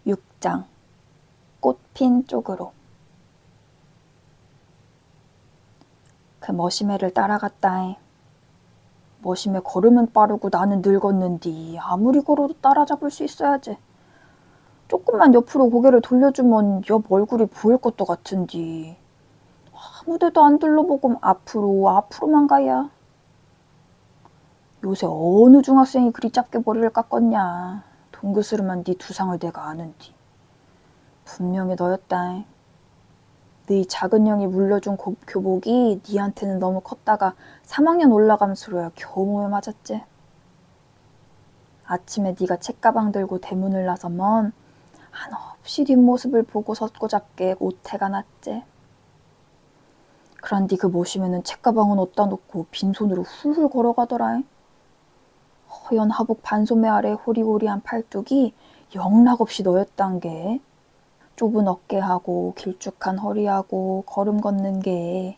6장 꽃핀 쪽으로. 그 머시매를 따라갔다잉. 머시매 걸으면 빠르고 나는 늙었는디 아무리 걸어도 따라잡을 수 있어야지. 조금만 옆으로 고개를 돌려주면 옆 얼굴이 보일 것도 같은디 아무데도 안 둘러보고 앞으로만 가야. 요새 어느 중학생이 그리 짧게 머리를 깎았냐. 동그스름한 네 두상을 내가 아는디. 분명히 너였다잉. 네 작은 형이 물려준 교복이 니한테는 너무 컸다가 3학년 올라감수로야 겨우 몸에 맞았지. 아침에 네가 책가방 들고 대문을 나서면 한없이 뒷모습을 보고 섰고 잡게 오태가 났지. 그런디 그 모시면은 책가방은 어디다 놓고 빈손으로 훌훌 걸어가더라. 허연 하복 반소매 아래 호리호리한 팔뚝이 영락없이 너였단 게. 좁은 어깨하고 길쭉한 허리하고 걸음 걷는 게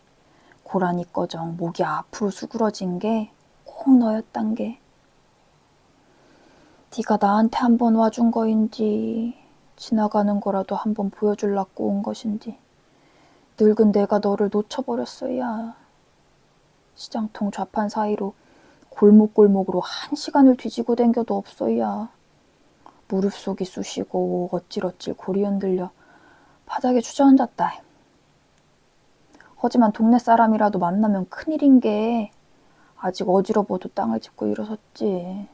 고라니 꺼정 목이 앞으로 수그러진 게 꼭 너였단 게. 네가 나한테 한번 와준 거인지 지나가는 거라도 한번 보여줄라고 온 것인지 늙은 내가 너를 놓쳐버렸어야. 시장통 좌판 사이로 골목골목으로 1시간을 뒤지고 댕겨도 없어야. 무릎 속이 쑤시고 어찔어찔 골이 흔들려 바닥에 주저앉았다. 하지만 동네 사람이라도 만나면 큰일인 게 아직 어지러워도 땅을 짚고 일어섰지.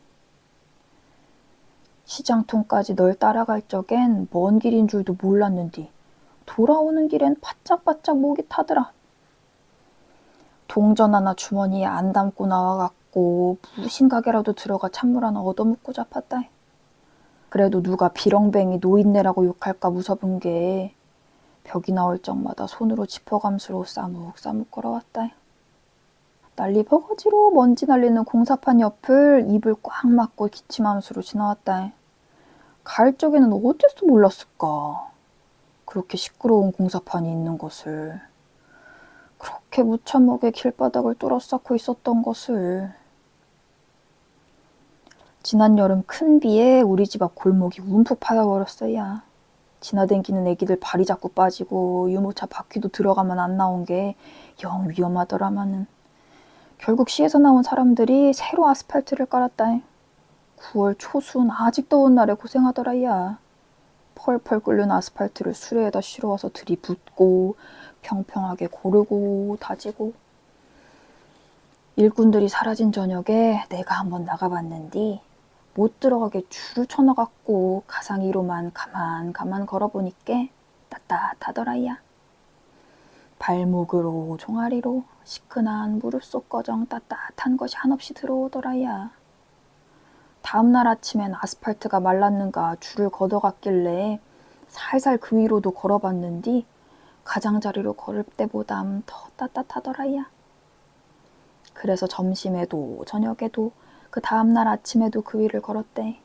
시장통까지 널 따라갈 적엔 먼 길인 줄도 몰랐는디 돌아오는 길엔 바짝바짝 목이 타더라. 동전 하나 주머니에 안 담고 나와갖고 무신 가게라도 들어가 찬물 하나 얻어먹고 잡았다. 그래도 누가 비렁뱅이 노인네라고 욕할까 무서운 게 벽이 나올 적마다 손으로 짚어감수로 싸묵싸묵 걸어왔다. 난리 버거지로 먼지 날리는 공사판 옆을 입을 꽉 막고 기침하면서 지나왔다. 가을 적에는 어째서 몰랐을까? 그렇게 시끄러운 공사판이 있는 것을. 그렇게 무참하게 길바닥을 뚫어싸고 있었던 것을. 지난 여름 큰 비에 우리 집 앞 골목이 움푹 파여버렸어야. 지나댕기는 애기들 발이 자꾸 빠지고 유모차 바퀴도 들어가면 안 나온 게 영 위험하더라마는. 결국 시에서 나온 사람들이 새로 아스팔트를 깔았다. 9월 초순 아직 더운 날에 고생하더라야. 펄펄 끓는 아스팔트를 수레에다 실어와서 들이붓고 평평하게 고르고 다지고. 일꾼들이 사라진 저녁에 내가 한번 나가봤는디 못 들어가게 줄을 쳐놔갖고 가상이로만 가만 걸어보니께 따뜻하더라야. 발목으로 종아리로 시큰한 무릎 속 거정 따뜻한 것이 한없이 들어오더라야. 다음날 아침엔 아스팔트가 말랐는가 줄을 걷어갔길래 살살 그 위로도 걸어봤는디 가장자리로 걸을 때보담 더 따뜻하더라야. 그래서 점심에도 저녁에도 그 다음날 아침에도 그 위를 걸었대.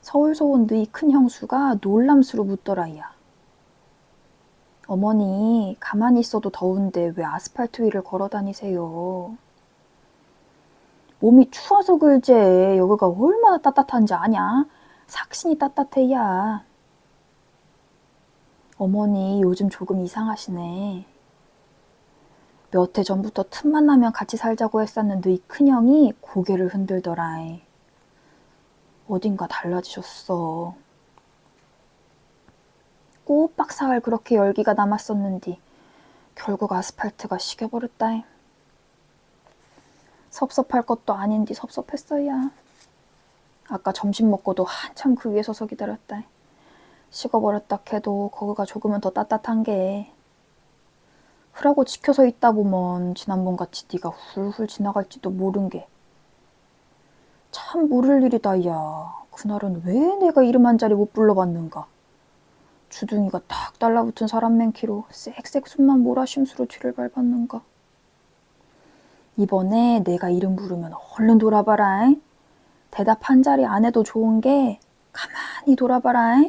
서울서 온 너희 큰 형수가 놀람스로 묻더라야. 어머니, 가만히 있어도 더운데 왜 아스팔트 위를 걸어 다니세요? 몸이 추워서 그러제. 여기가 얼마나 따뜻한지 아냐? 삭신이 따뜻해야. 어머니, 요즘 조금 이상하시네. 몇 해 전부터 틈만 나면 같이 살자고 했었는 너희 큰형이 고개를 흔들더라. 어딘가 달라지셨어. 꼬박사흘 그렇게 열기가 남았었는디 결국 아스팔트가 식여버렸다. 섭섭할 것도 아닌디 섭섭했어야. 아까 점심 먹고도 한참 그 위에 서서 기다렸다. 식어버렸다 해도 거기가 조금은 더 따뜻한 게. 흐라고 지켜서 있다 보면 지난번같이 네가 훌훌 지나갈지도 모른 게. 참 모를 일이다 야. 그날은 왜 내가 이름 한 자리 못 불러봤는가. 주둥이가 딱 달라붙은 사람 맨키로 쌕쌕 숨만 몰아쉼수로 뒤를 밟았는가. 이번에 내가 이름 부르면 얼른 돌아봐라. 대답 한 자리 안 해도 좋은 게 가만히 돌아봐라.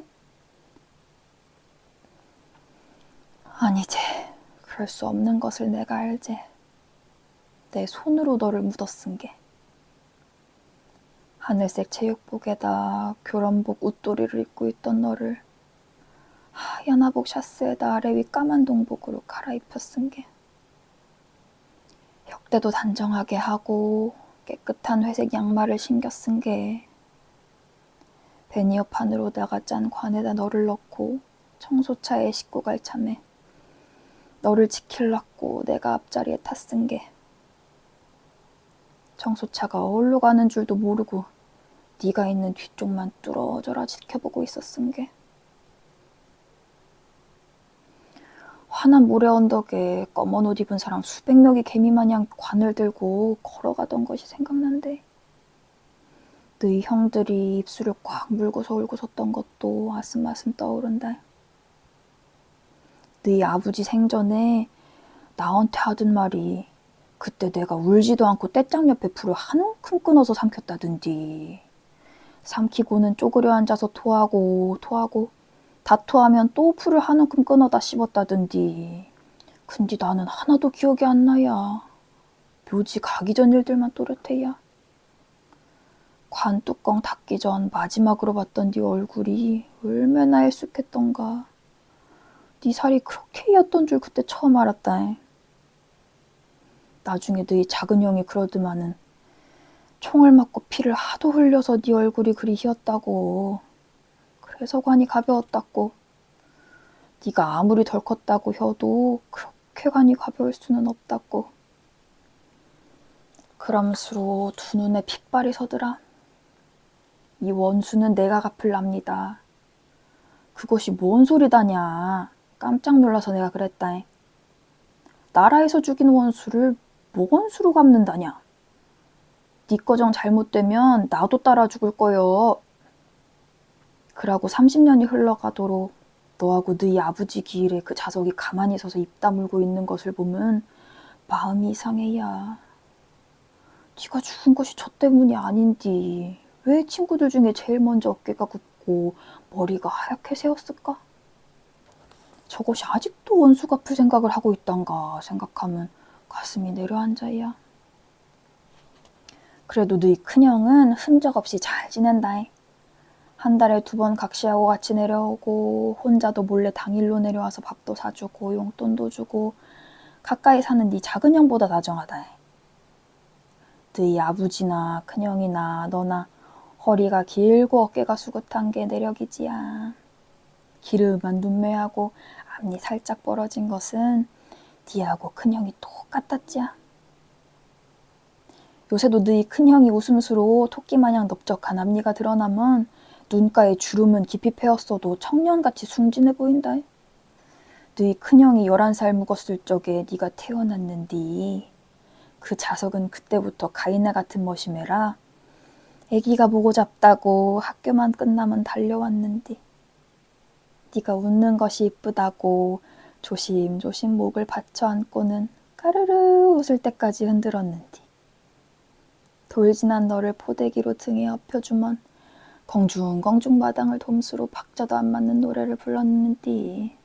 아니지. 그럴 수 없는 것을 내가 알지. 내 손으로 너를 묻어쓴 게. 하늘색 체육복에다 교란복 웃도리를 입고 있던 너를 하얀 하복 샤스에다 아래 위 까만 동복으로 갈아입혀 쓴 게, 혁대도 단정하게 하고 깨끗한 회색 양말을 신겨 쓴 게, 베니어판으로다가 짠 관에다 너를 넣고 청소차에 싣고 갈 참에 너를 지킬라고 내가 앞자리에 탔쓴 게, 청소차가 어디로 가는 줄도 모르고 네가 있는 뒤쪽만 뚫어져라 지켜보고 있었은 게, 환한 모래 언덕에 검은 옷 입은 사람 수백 명이 개미마냥 관을 들고 걸어가던 것이 생각난대. 너희 형들이 입술을 꽉 물고서 울고 섰던 것도 아슴아슴 떠오른다. 너희 아버지 생전에 나한테 하던 말이 그때 내가 울지도 않고 떼짱 옆에 풀을 한 움큼 끊어서 삼켰다던디. 삼키고는 쪼그려 앉아서 토하고 다 토하면 또 풀을 한 움큼 끊어다 씹었다던디. 근데 나는 하나도 기억이 안 나야. 묘지 가기 전 일들만 또렷해야. 관 뚜껑 닫기 전 마지막으로 봤던 네 얼굴이 얼마나 일숙했던가. 네 살이 그렇게 이었던 줄 그때 처음 알았다. 나중에 너희 작은 형이 그러더만은 총을 맞고 피를 하도 흘려서 네 얼굴이 그리 희었다고. 그래서 관이 가벼웠다고. 네가 아무리 덜 컸다고 해도 그렇게 관이 가벼울 수는 없다고. 그럼수로 두 눈에 핏발이 서더라. 이 원수는 내가 갚을랍니다. 그것이 뭔 소리다냐. 깜짝 놀라서 내가 그랬다. 나라에서 죽인 원수를 뭔 수로 갚는다냐. 네 거정 잘못되면 나도 따라 죽을 거여. 그러고 30년이 흘러가도록 너하고 너희 아버지 기일에 그 자석이 가만히 서서 입 다물고 있는 것을 보면 마음이 이상해야. 네가 죽은 것이 저 때문이 아닌디 왜 친구들 중에 제일 먼저 어깨가 굽고 머리가 하얗게 새었을까? 저것이 아직도 원수 갚을 생각을 하고 있단가 생각하면 가슴이 내려앉아야. 그래도 너희 큰형은 흔적 없이 잘 지낸다. 한 달에 2번 각시하고 같이 내려오고 혼자도 몰래 당일로 내려와서 밥도 사주고 용돈도 주고 가까이 사는 네 작은 형보다 다정하다. 너희 아버지나 큰형이나 너나 허리가 길고 어깨가 수긋한 게 내력이지야. 기름한 눈매하고 앞니 살짝 벌어진 것은 니하고 큰형이 똑같았지야. 요새도 너희 큰형이 웃음수로 토끼마냥 넓적한 앞니가 드러나면 눈가에 주름은 깊이 패었어도 청년같이 순진해 보인다. 너희 큰형이 11살 묵었을 적에 네가 태어났는디 그 자석은 그때부터 가인아 같은 머시매라. 애기가 보고 잡다고 학교만 끝나면 달려왔는디. 네가 웃는 것이 이쁘다고 조심조심 목을 받쳐 안고는 까르르 웃을 때까지 흔들었는디. 돌진한 너를 포대기로 등에 엎혀주면 공중공중 마당을 돔수로 박자도 안 맞는 노래를 불렀는디.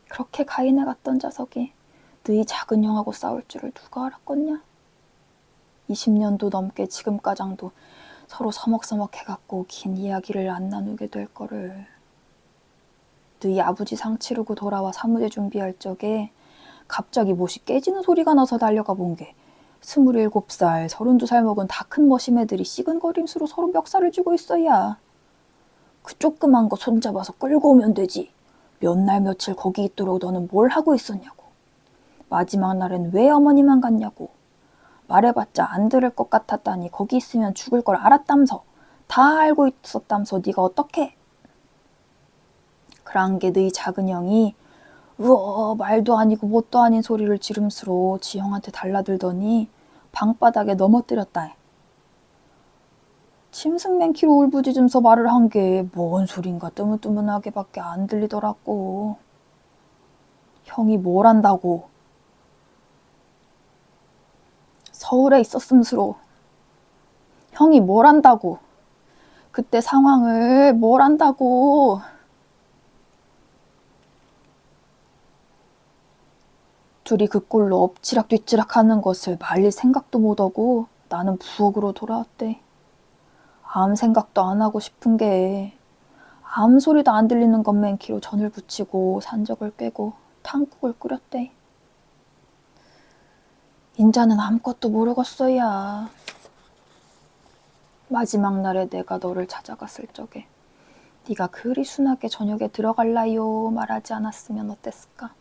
그렇게 가인에 갔던 자석이 너희 작은 형하고 싸울 줄을 누가 알았겠냐? 20년도 넘게 지금까장도 서로 서먹서먹해갖고 긴 이야기를 안 나누게 될 거를. 너희 아버지 상 치르고 돌아와 사무제 준비할 적에 갑자기 못이 깨지는 소리가 나서 달려가 본 게 27살, 32살 먹은 다 큰 머시매들이 시근거림수로 서로 멱살을 쥐고 있어야. 그 조그만 거 손잡아서 끌고 오면 되지. 몇 날 며칠 거기 있도록 너는 뭘 하고 있었냐고. 마지막 날엔 왜 어머니만 갔냐고. 말해봤자 안 들을 것 같았다니 거기 있으면 죽을 걸 알았담서. 다 알고 있었담서 네가 어떡해. 그런 게 너희 작은 형이 우어 말도 아니고 뭣도 아닌 소리를 지름수로 지 형한테 달라들더니 방바닥에 넘어뜨렸다. 침승맨키로 울부짖으면서 말을 한 게 뭔 소린가 뜨문뜨문하게 밖에 안 들리더라고. 형이 뭘 한다고. 서울에 있었음수로. 형이 뭘 한다고. 그때 상황을 뭘 한다고. 둘이 그 꼴로 엎치락뒤치락 하는 것을 말릴 생각도 못하고 나는 부엌으로 돌아왔대. 아무 생각도 안 하고 싶은 게 아무 소리도 안 들리는 건맨키로 전을 부치고 산적을 꿰고 탕국을 끓였대. 인자는 아무것도 모르겠어야. 마지막 날에 내가 너를 찾아갔을 적에 네가 그리 순하게 저녁에 들어갈라요 말하지 않았으면 어땠을까?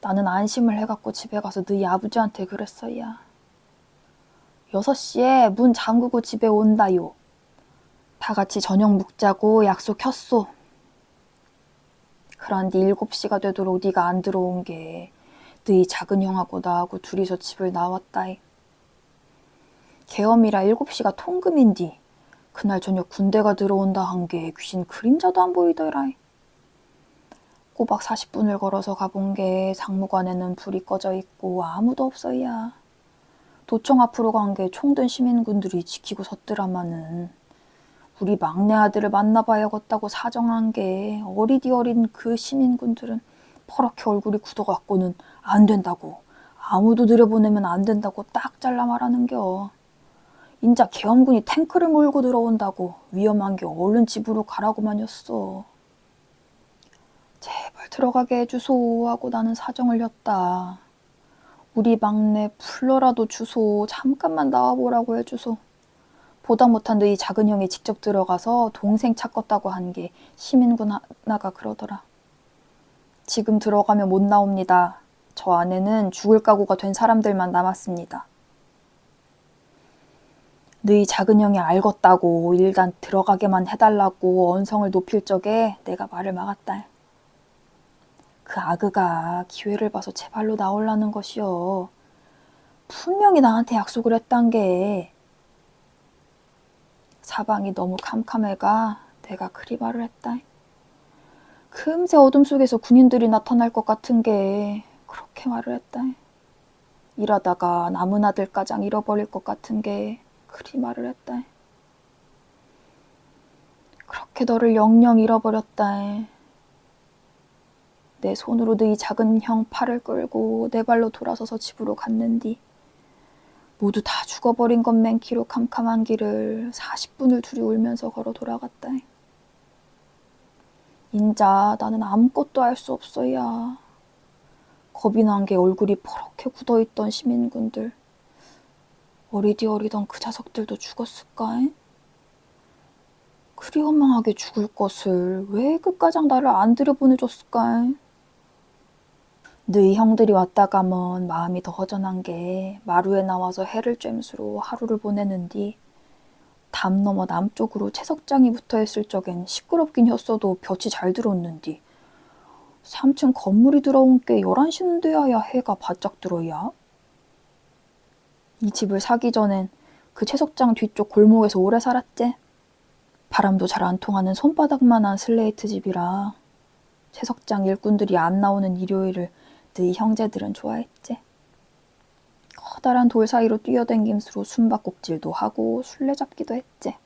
나는 안심을 해갖고 집에 가서 너희 아버지한테 그랬어야. 6시에 문 잠그고 집에 온다요. 다 같이 저녁 먹자고 약속했소. 그런데 7시가 되도록 네가 안 들어온 게 너희 작은 형하고 나하고 둘이서 집을 나왔다. 계엄이라 7시가 통금인디 그날 저녁 군대가 들어온다 한 게 귀신 그림자도 안 보이더라. 꼬박 40분을 걸어서 가본 게 상무관에는 불이 꺼져 있고 아무도 없어야. 도청 앞으로 간 게 총든 시민군들이 지키고 섰더라마는 우리 막내 아들을 만나봐야겠다고 사정한 게 어리디 어린 그 시민군들은 퍼렇게 얼굴이 굳어갖고는 안 된다고, 아무도 들여보내면 안 된다고 딱 잘라 말하는겨. 인자 계엄군이 탱크를 몰고 들어온다고 위험한 게 얼른 집으로 가라고만였어. 제발 들어가게 해주소 하고 나는 사정을 렸다. 우리 막내 불러라도 주소, 잠깐만 나와보라고 해주소. 보다 못한 너희 작은 형이 직접 들어가서 동생 찾겠다고 한 게 시민군 하나가 그러더라. 지금 들어가면 못 나옵니다. 저 안에는 죽을 각오가 된 사람들만 남았습니다. 너희 작은 형이 알겠다고 일단 들어가게만 해달라고 언성을 높일 적에 내가 말을 막았다. 그 아그가 기회를 봐서 제 발로 나오려는 것이요. 분명히 나한테 약속을 했단 게. 사방이 너무 캄캄해가 내가 그리 말을 했다. 금세 어둠 속에서 군인들이 나타날 것 같은 게 그렇게 말을 했다. 일하다가 남은 아들 가장 잃어버릴 것 같은 게 그리 말을 했다. 그렇게 너를 영영 잃어버렸다. 내 손으로 너희 작은 형 팔을 끌고 내 발로 돌아서서 집으로 갔는디 모두 다 죽어버린 것맨키로 캄캄한 길을 40분을 둘이 울면서 걸어 돌아갔다. 인자 나는 아무것도 알 수 없어야. 겁이 난 게 얼굴이 퍼렇게 굳어있던 시민군들. 어리디 어리던 그 자석들도 죽었을까? 그리 허망하게 죽을 것을 왜 끝가장 나를 안 들여보내줬을까? 너희 형들이 왔다 가면 마음이 더 허전한 게 마루에 나와서 해를 쬐면서 하루를 보내는디 담 너머 남쪽으로 채석장이 붙어있을 적엔 시끄럽긴 했어도 볕이 잘 들었는디 3층 건물이 들어온 게 11시는 돼야 해가 바짝 들어야. 이 집을 사기 전엔 그 채석장 뒤쪽 골목에서 오래 살았제. 바람도 잘 안 통하는 손바닥만한 슬레이트 집이라 채석장 일꾼들이 안 나오는 일요일을 너희 형제들은 좋아했지. 커다란 돌 사이로 뛰어댕김수로 숨바꼭질도 하고 술래잡기도 했지.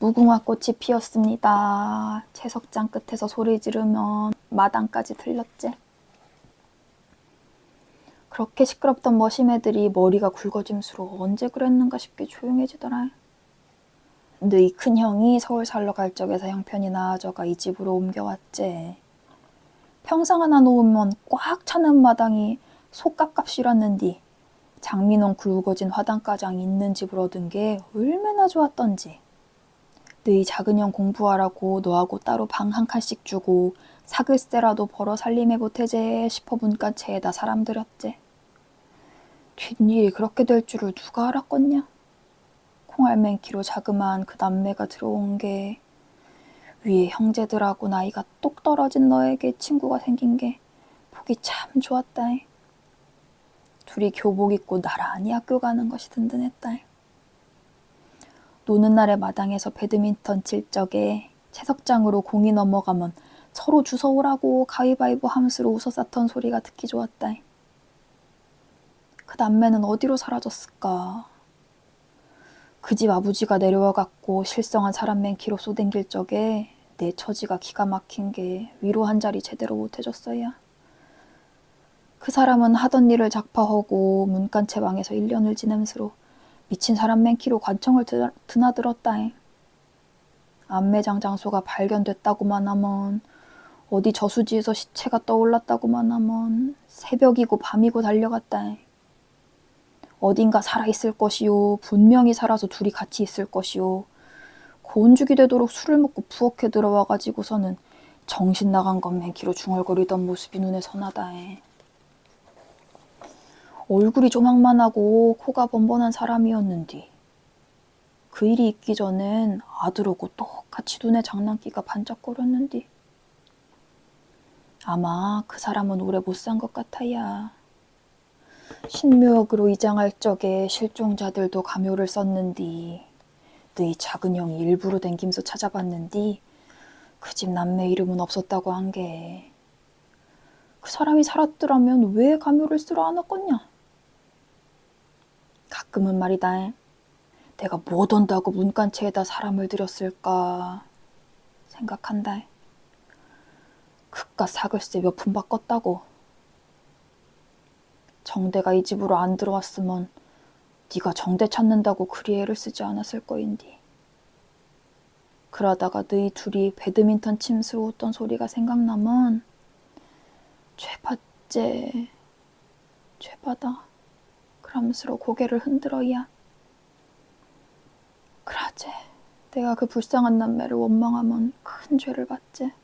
무궁화 꽃이 피었습니다. 채석장 끝에서 소리 지르면 마당까지 들렸지. 그렇게 시끄럽던 머시매들이 머리가 굵어짐수로 언제 그랬는가 싶게 조용해지더라. 너희 큰형이 서울 살러 갈 적에서 형편이 나아져가 이 집으로 옮겨왔지. 평상 하나 놓으면 꽉 차는 마당이 속값값이랐는디 장민원 굵어진 화단가장 있는 집을 얻은 게 얼마나 좋았던지. 너희 작은 형 공부하라고 너하고 따로 방 한 칸씩 주고 사글세라도 벌어 살림해 보태제 싶어 문간체에다 사람 들였지. 뒷일이 그렇게 될 줄을 누가 알았겠냐. 콩알맹키로 자그마한 그 남매가 들어온 게 위에 형제들하고 나이가 똑 떨어진 너에게 친구가 생긴 게 보기 참 좋았다. 둘이 교복 입고 나란히 학교 가는 것이 든든했다. 노는 날에 마당에서 배드민턴 칠 적에 채석장으로 공이 넘어가면 서로 주워오라고 가위바위보 하면서 웃어쌌던 소리가 듣기 좋았다. 그 남매는 어디로 사라졌을까. 그 집 아버지가 내려와갖고 실성한 사람 맨키로 쏘댕길 적에 내 처지가 기가 막힌 게 위로 한 자리 제대로 못 해줬어야. 그 사람은 하던 일을 작파하고 문간체 방에서 1년을 지냄스로 미친 사람 맨키로 관청을 드나들었다잉. 안매장 장소가 발견됐다고만 하면, 어디 저수지에서 시체가 떠올랐다고만 하면 새벽이고 밤이고 달려갔다잉. 어딘가 살아있을 것이요, 분명히 살아서 둘이 같이 있을 것이요, 곤죽이 되도록 술을 먹고 부엌에 들어와가지고서는 정신 나간 것 맨키로 중얼거리던 모습이 눈에 선하다잉. 얼굴이 조망만하고 코가 번번한 사람이었는디, 그 일이 있기 전엔 아들하고 똑같이 눈에 장난기가 반짝거렸는디, 아마 그 사람은 오래 못 산 것 같아야. 신묘역으로 이장할 적에 실종자들도 가묘를 썼는디, 너희 작은 형이 일부러 댕김서 찾아봤는디 그 집 남매 이름은 없었다고 한 게, 그 사람이 살았더라면 왜 가묘를 쓰러 안 왔겠냐? 가끔은 말이다, 내가 못 온다고 문간체에다 사람을 들였을까 생각한다. 그깟 사글세 몇 푼 바꿨다고. 정대가 이 집으로 안 들어왔으면 네가 정대 찾는다고 그리 애를 쓰지 않았을 거인디. 그러다가 너희 둘이 배드민턴 침스러웠던 소리가 생각나면 죄받제, 죄받아 그러면서 고개를 흔들어야. 그라제, 내가 그 불쌍한 남매를 원망하면 큰 죄를 받제.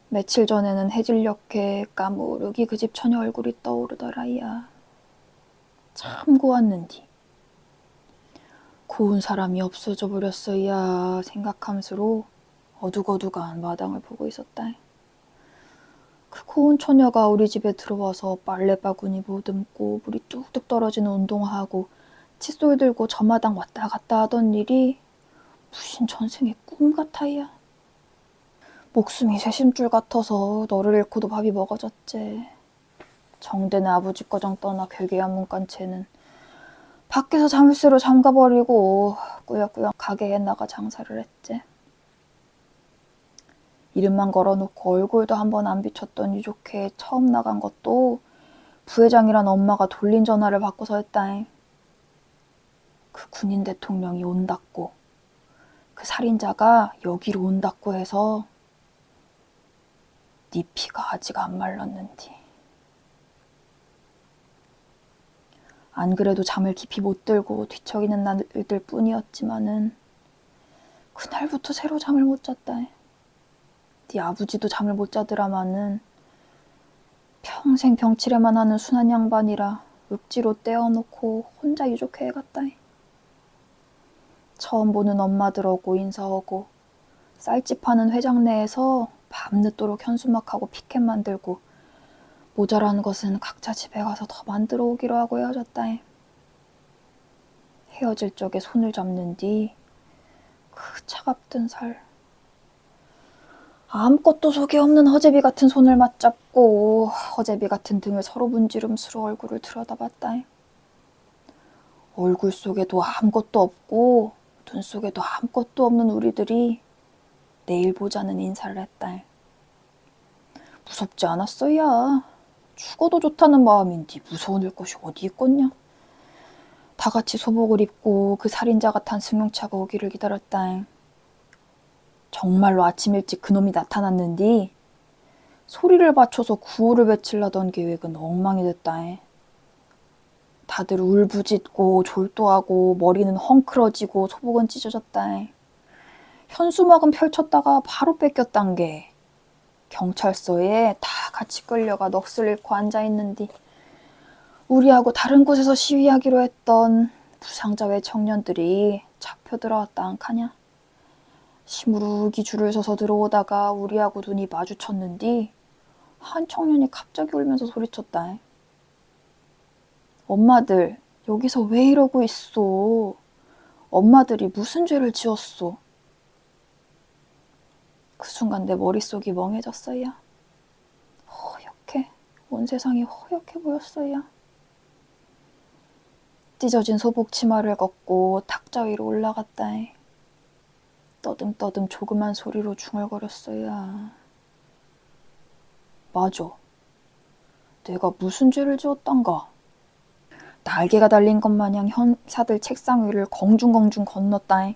며칠 전에는 해질녘에 까무르기 그 집 처녀 얼굴이 떠오르더라야. 참 고왔는디. 고운 사람이 없어져 버렸어야 생각함스로 어둑어둑한 마당을 보고 있었다. 그 고운 처녀가 우리 집에 들어와서 빨래바구니 보듬고 물이 뚝뚝 떨어지는 운동화하고 칫솔 들고 저 마당 왔다 갔다 하던 일이 무슨 전생의 꿈 같아야. 목숨이 쇠심줄 같아서 너를 잃고도 밥이 먹어졌지. 정대는 아버지 거정 떠나 괴괴한 문간체는 밖에서 자물쇠로 잠가버리고 꾸역꾸역 가게에 나가 장사를 했지. 이름만 걸어놓고 얼굴도 한번 안 비쳤던 유족회에 처음 나간 것도 부회장이란 엄마가 돌린 전화를 받고서였다잉. 그 군인 대통령이 온다고, 그 살인자가 여기로 온다고 해서 네 피가 아직 안 말랐는디. 안 그래도 잠을 깊이 못 들고 뒤척이는 날들 뿐이었지만은 그날부터 새로 잠을 못 잤다. 네 아버지도 잠을 못 자더라마는 평생 병치레만 하는 순한 양반이라 읍지로 떼어놓고 혼자 유족회에 갔다. 처음 보는 엄마들하고 인사하고 쌀집 파는 회장 내에서 밤늦도록 현수막하고 피켓 만들고 모자란 것은 각자 집에 가서 더 만들어 오기로 하고 헤어졌다. 헤어질 적에 손을 잡는 뒤 그 차갑던 살, 아무것도 속에 없는 허제비 같은 손을 맞잡고 허제비 같은 등을 서로 문지름스러 얼굴을 들여다봤다. 얼굴 속에도 아무것도 없고 눈 속에도 아무것도 없는 우리들이 내일 보자는 인사를 했다. 무섭지 않았어야. 죽어도 좋다는 마음인데 무서울 것이 어디 있겠냐. 다 같이 소복을 입고 그 살인자가 탄 승용차가 오기를 기다렸다. 정말로 아침 일찍 그놈이 나타났는디 소리를 받쳐서 구호를 외치려던 계획은 엉망이 됐다. 다들 울부짖고 졸도하고 머리는 헝클어지고 소복은 찢어졌다. 현수막은 펼쳤다가 바로 뺏겼단 게 경찰서에 다 같이 끌려가 넋을 잃고 앉아있는디 우리하고 다른 곳에서 시위하기로 했던 부상자외 청년들이 잡혀 들어왔다 안카냐. 시무룩이 줄을 서서 들어오다가 우리하고 눈이 마주쳤는디 한 청년이 갑자기 울면서 소리쳤다. 엄마들 여기서 왜 이러고 있어? 엄마들이 무슨 죄를 지었어? 그 순간 내 머릿속이 멍해졌어요. 허옇게, 온 세상이 허옇게 보였어요. 찢어진 소복 치마를 걷고 탁자 위로 올라갔다. 떠듬떠듬 조그만 소리로 중얼거렸어요. 맞아. 내가 무슨 죄를 지었단가. 날개가 달린 것 마냥 형사들 책상 위를 공중공중 건넜다잉.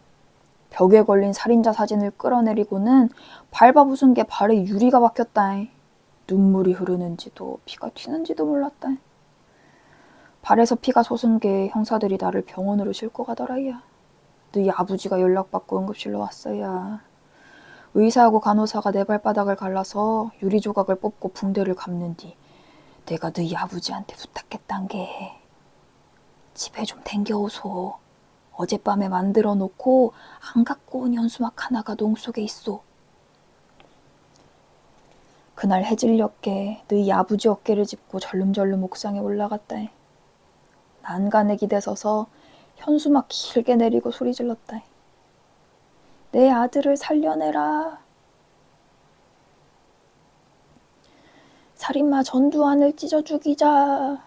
벽에 걸린 살인자 사진을 끌어내리고는 밟아부순 게 발에 유리가 박혔다잉. 눈물이 흐르는지도 피가 튀는지도 몰랐다잉. 발에서 피가 솟은 게 형사들이 나를 병원으로 싣고 가더라야. 너희 아버지가 연락받고 응급실로 왔어야. 의사하고 간호사가 내 발바닥을 갈라서 유리 조각을 뽑고 붕대를 감는 뒤 내가 너희 아버지한테 부탁했단 게 집에 좀 댕겨오소. 어젯밤에 만들어 놓고 안 갖고 온 현수막 하나가 농 속에 있어. 그날 해질녘에 너희 아버지 어깨를 짚고 절름절름 옥상에 올라갔다 해. 난간에 기대서서 현수막 길게 내리고 소리 질렀다 해. 내 아들을 살려내라. 살인마 전두환을 찢어 죽이자.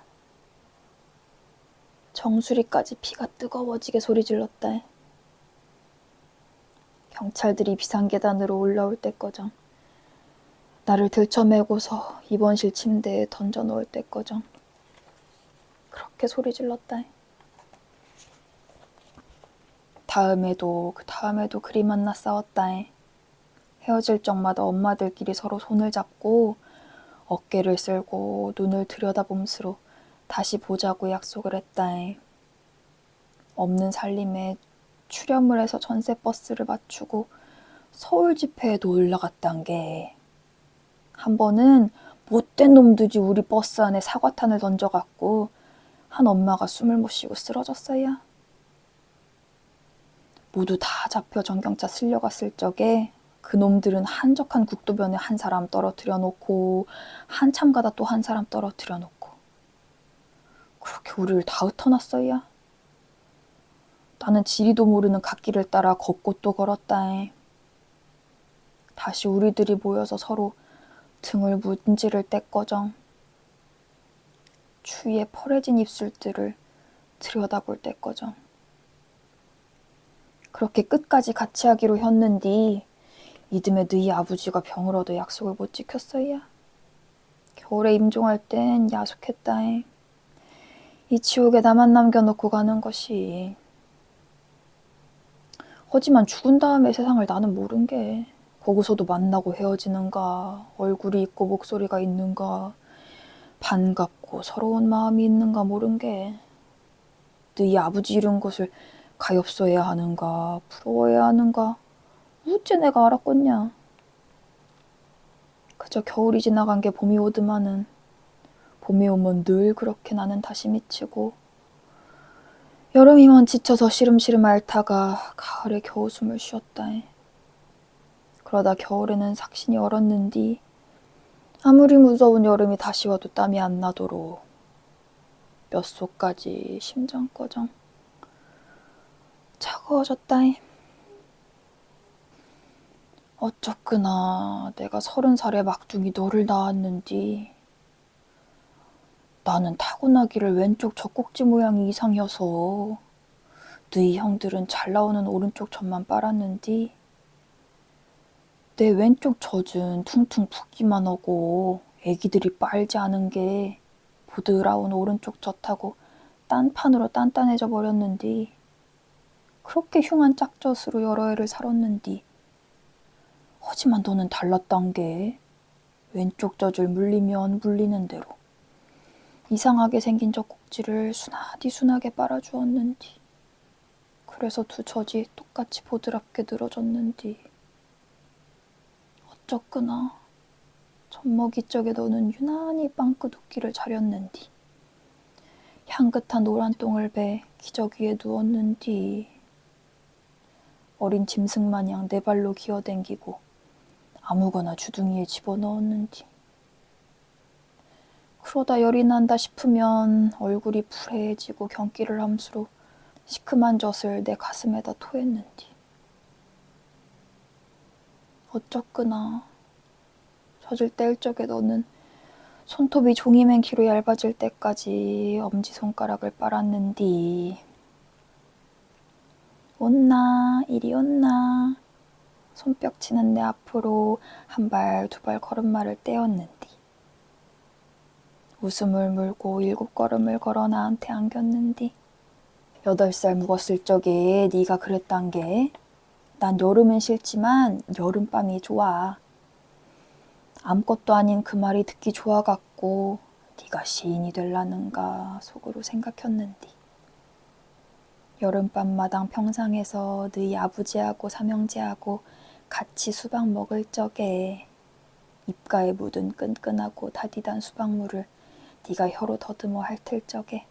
정수리까지 피가 뜨거워지게 소리 질렀다 해. 경찰들이 비상계단으로 올라올 때꺼정. 나를 들쳐매고서 입원실 침대에 던져놓을 때꺼정. 그렇게 소리 질렀다 해. 다음에도 그 다음에도 그리 만나 싸웠다 해. 헤어질 적마다 엄마들끼리 서로 손을 잡고 어깨를 쓸고 눈을 들여다봄수로 다시 보자고 약속을 했다 해. 없는 살림에 출연을 해서 전세버스를 맞추고 서울 집회에도 올라갔단 게. 한 번은 못된 놈들이 우리 버스 안에 사과탄을 던져갖고 한 엄마가 숨을 못 쉬고 쓰러졌어요. 모두 다 잡혀 전경차 실려갔을 적에 그 놈들은 한적한 국도변에 한 사람 떨어뜨려 놓고 한참 가다 또 한 사람 떨어뜨려 놓고 그렇게 우리를 다 흩어놨어요. 나는 지리도 모르는 갓길을 따라 걷고 또 걸었다 해. 다시 우리들이 모여서 서로 등을 문지를 때꺼정. 추위에 펄해진 입술들을 들여다볼 때꺼정. 그렇게 끝까지 같이 하기로 했는디 이듬해 너희 아버지가 병을 얻어 약속을 못 지켰어요. 겨울에 임종할 땐 야속했다 해. 이 지옥에 나만 남겨놓고 가는 것이. 하지만 죽은 다음에 세상을 나는 모른 게 거기서도 만나고 헤어지는가, 얼굴이 있고 목소리가 있는가, 반갑고 서러운 마음이 있는가 모른 게 너희 아버지 이룬 것을 가엾어야 하는가, 부러워야 하는가, 어째 내가 알았겠냐. 그저 겨울이 지나간 게 봄이 오더만은 봄이 오면 늘 그렇게 나는 다시 미치고 여름이면 지쳐서 시름시름 앓다가 가을에 겨우 숨을 쉬었다 해. 그러다 겨울에는 삭신이 얼었는디 아무리 무서운 여름이 다시 와도 땀이 안 나도록 뼛속까지 심장꺼정 차가워졌다 해. 어쩌구나 내가 30살에 막둥이 너를 낳았는디 나는 타고나기를 왼쪽 젖꼭지 모양이 이상해서 너희 형들은 잘 나오는 오른쪽 젖만 빨았는디 내 왼쪽 젖은 퉁퉁 붓기만 하고 애기들이 빨지 않은 게 보드라운 오른쪽 젖하고 딴판으로 단단해져 버렸는디 그렇게 흉한 짝젖으로 여러 해를 살았는디 하지만 너는 달랐단 게 왼쪽 젖을 물리면 물리는 대로 이상하게 생긴 젖꼭지를 순하게 빨아주었는디 그래서 두 젖이 똑같이 보드랍게 늘어졌는디 어쩌구나 젖먹이 쪽에 너는 유난히 빵긋웃기를 차렸는디 향긋한 노란 똥을 배 기저귀 위에 누웠는디 어린 짐승 마냥 네 발로 기어댕기고 아무거나 주둥이에 집어넣었는디 그러다 열이 난다 싶으면 얼굴이 불해지고 경기를 함수로 시큼한 젖을 내 가슴에다 토했는디 어쩌구나 젖을 뗄 적에 너는 손톱이 종이맨키로 얇아질 때까지 엄지손가락을 빨았는디 온나 이리 온나 손뼉 치는 내 앞으로 한 발 두 발 걸음마를 떼었는디 웃음을 물고 7걸음을 걸어 나한테 안겼는디. 8살 묵었을 적에 네가 그랬단 게 난 여름은 싫지만 여름밤이 좋아. 아무것도 아닌 그 말이 듣기 좋아갖고 네가 시인이 될라는가 속으로 생각했는디. 여름밤 마당 평상에서 너희 아버지하고 삼형제하고 같이 수박 먹을 적에 입가에 묻은 끈끈하고 다디단 수박물을 네가 혀로 더듬어 핥을 적에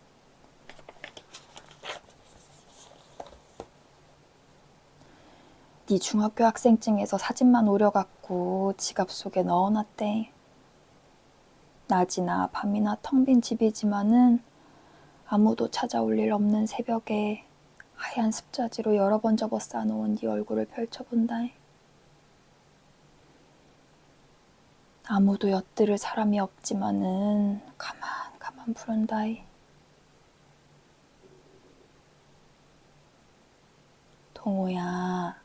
네 중학교 학생증에서 사진만 오려갖고 지갑 속에 넣어놨대. 낮이나 밤이나 텅 빈 집이지만은 아무도 찾아올 일 없는 새벽에 하얀 습자지로 여러 번 접어 쌓아놓은 네 얼굴을 펼쳐본다. 아무도 엿들을 사람이 없지만은 가만 부른다. 동호야.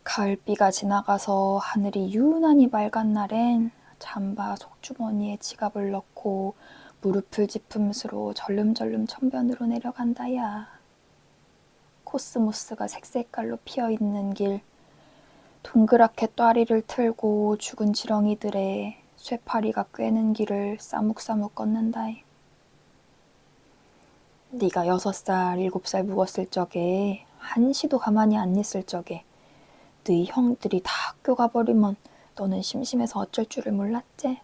가을비가 지나가서 하늘이 유난히 맑은 날엔 잠바 속주머니에 지갑을 넣고 무릎을 짚으면서 절름절름 천변으로 내려간다야. 코스모스가 색색깔로 피어있는 길, 동그랗게 또아리를 틀고 죽은 지렁이들의 쇠파리가 꿰는 길을 싸묵싸묵 걷는다. 네가 6살, 7살 묵었을 적에 한시도 가만히 안 있을 적에 너희 형들이 다 학교 가버리면 너는 심심해서 어쩔 줄을 몰랐지?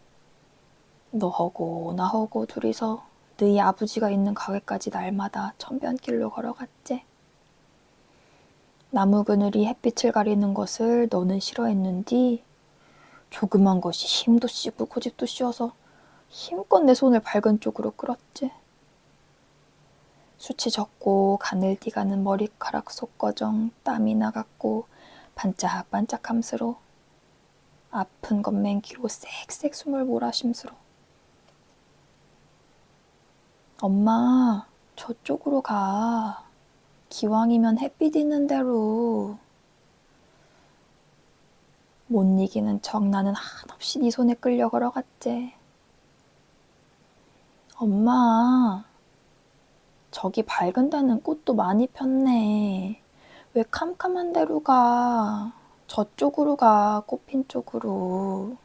너하고 나하고 둘이서 너희 아버지가 있는 가게까지 날마다 천변길로 걸어갔지? 나무 그늘이 햇빛을 가리는 것을 너는 싫어했는디 조그만 것이 힘도 씌고 고집도 씌워서 힘껏 내 손을 밝은 쪽으로 끌었지. 수치 적고 가늘티 가는 머리카락 속거정 땀이 나갔고 반짝반짝함스러 아픈 건맹기로 쌕쌕 숨을 몰아심스러 엄마 저쪽으로 가. 기왕이면 햇빛 있는 대로. 못 이기는 척 나는 한없이 네 손에 끌려 걸어갔지. 엄마 저기 밝은 데는 꽃도 많이 폈네. 왜 캄캄한 데로 가. 저쪽으로 가. 꽃핀 쪽으로.